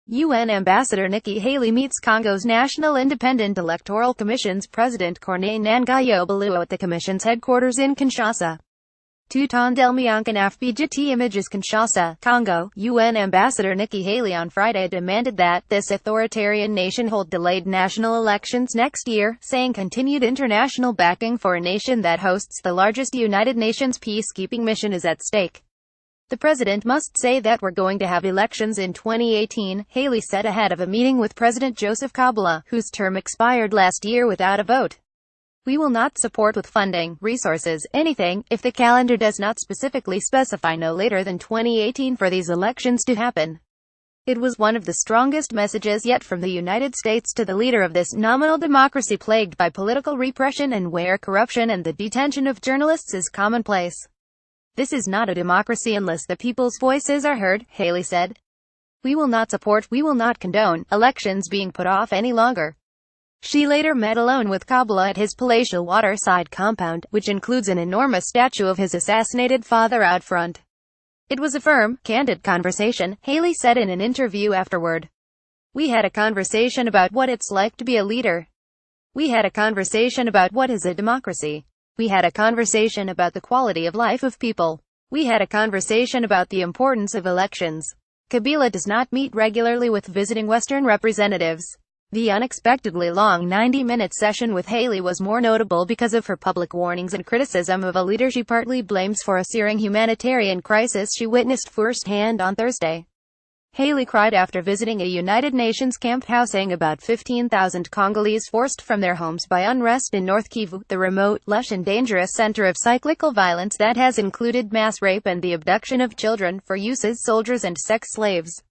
UN Ambassador Nikki Haley meets Congo's National Independent Electoral Commission's President Corneille Nangaa Yobeluo at the Commission's headquarters in Kinshasa. Tutondele MiankenAFPGetty images Kinshasa, Congo. UN Ambassador Nikki Haley on Friday demanded that this authoritarian nation hold delayed national elections next year, saying continued international backing for a nation that hosts the largest United Nations peacekeeping mission is at stake. The president must say that we're going to have elections in 2018, Haley said ahead of a meeting with President Joseph Kabila, whose term expired last year without a vote. We will not support with funding, resources, anything, if the calendar does not specifically specify no later than 2018 for these elections to happen. It was one of the strongest messages yet from the United States to the leader of this nominal democracy plagued by political repression and where corruption and the detention of journalists is commonplace. This is not a democracy unless the people's voices are heard, Haley said. We will not support, we will not condone, elections being put off any longer. She later met alone with Kabila at his palatial waterside compound, which includes an enormous statue of his assassinated father out front. It was a firm, candid conversation, Haley said in an interview afterward. We had a conversation about what it's like to be a leader. We had a conversation about what is a democracy. We had a conversation about the quality of life of people. We had a conversation about the importance of elections. Kabila does not meet regularly with visiting Western representatives. The unexpectedly long 90-minute session with Haley was more notable because of her public warnings and criticism of a leader she partly blames for a searing humanitarian crisis she witnessed firsthand on Thursday. Haley cried after visiting a United Nations camp housing about 15,000 Congolese forced from their homes by unrest in North Kivu, the remote, lush and dangerous center of cyclical violence that has included mass rape and the abduction of children for use as soldiers and sex slaves.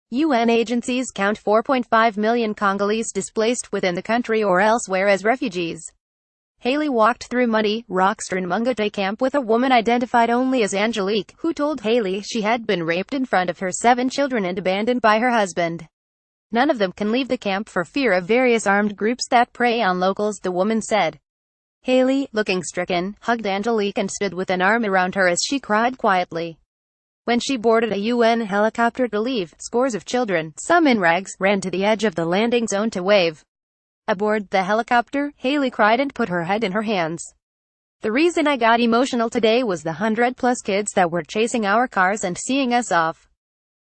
UN agencies count 4.5 million Congolese displaced within the country or elsewhere as refugees. Haley walked through muddy, rock-strewn Mungute camp with a woman identified only as Angelique, who told Haley she had been raped in front of her 7 children and abandoned by her husband. None of them can leave the camp for fear of various armed groups that prey on locals, the woman said. Haley, looking stricken, hugged Angelique and stood with an arm around her as she cried quietly. When she boarded a UN helicopter to leave, scores of children, some in rags, ran to the edge of the landing zone to wave. Aboard the helicopter, Haley cried and put her head in her hands. The reason I got emotional today was the 100+ kids that were chasing our cars and seeing us off.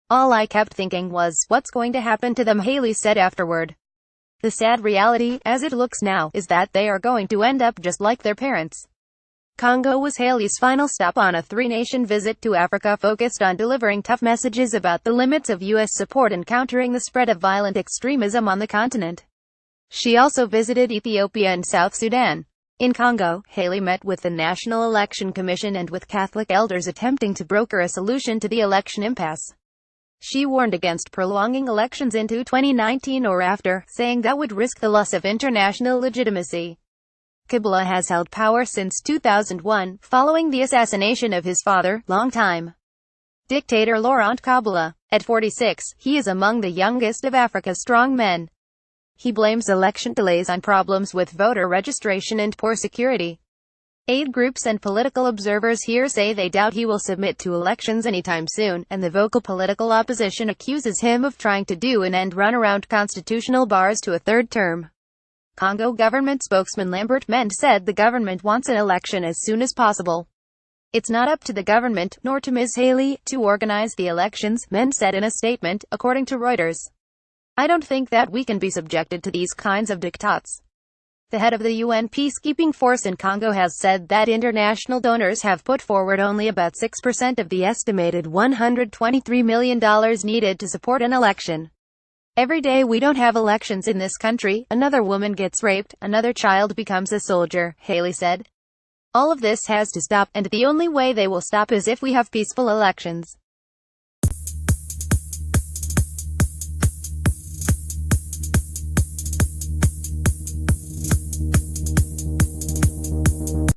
All I kept thinking was, what's going to happen to them, Haley said afterward. The sad reality, as it looks now, is that they are going to end up just like their parents. Congo was Haley's final stop on a 3-nation visit to Africa focused on delivering tough messages about the limits of U.S. support and countering the spread of violent extremism on the continent. She also visited Ethiopia and South Sudan. In Congo, Haley met with the National Election Commission and with Catholic elders attempting to broker a solution to the election impasse. She warned against prolonging elections into 2019 or after, saying that would risk the loss of international legitimacy. Kabila has held power since 2001, following the assassination of his father, longtime dictator Laurent Kabila. At 46, he is among the youngest of Africa's strong men. He blames election delays on problems with voter registration and poor security. Aid groups and political observers here say they doubt he will submit to elections anytime soon, and the vocal political opposition accuses him of trying to do an end run around constitutional bars to a third term. Congo government spokesman Lambert Mende said the government wants an election as soon as possible. It's not up to the government, nor to Ms. Haley, to organize the elections, Mende said in a statement, according to Reuters. I don't think that we can be subjected to these kinds of diktats. The head of the UN peacekeeping force in Congo has said that international donors have put forward only about 6% of the estimated $123 million needed to support an election. Every day we don't have elections in this country, another woman gets raped, another child becomes a soldier, Haley said. All of this has to stop, and the only way they will stop is if we have peaceful elections.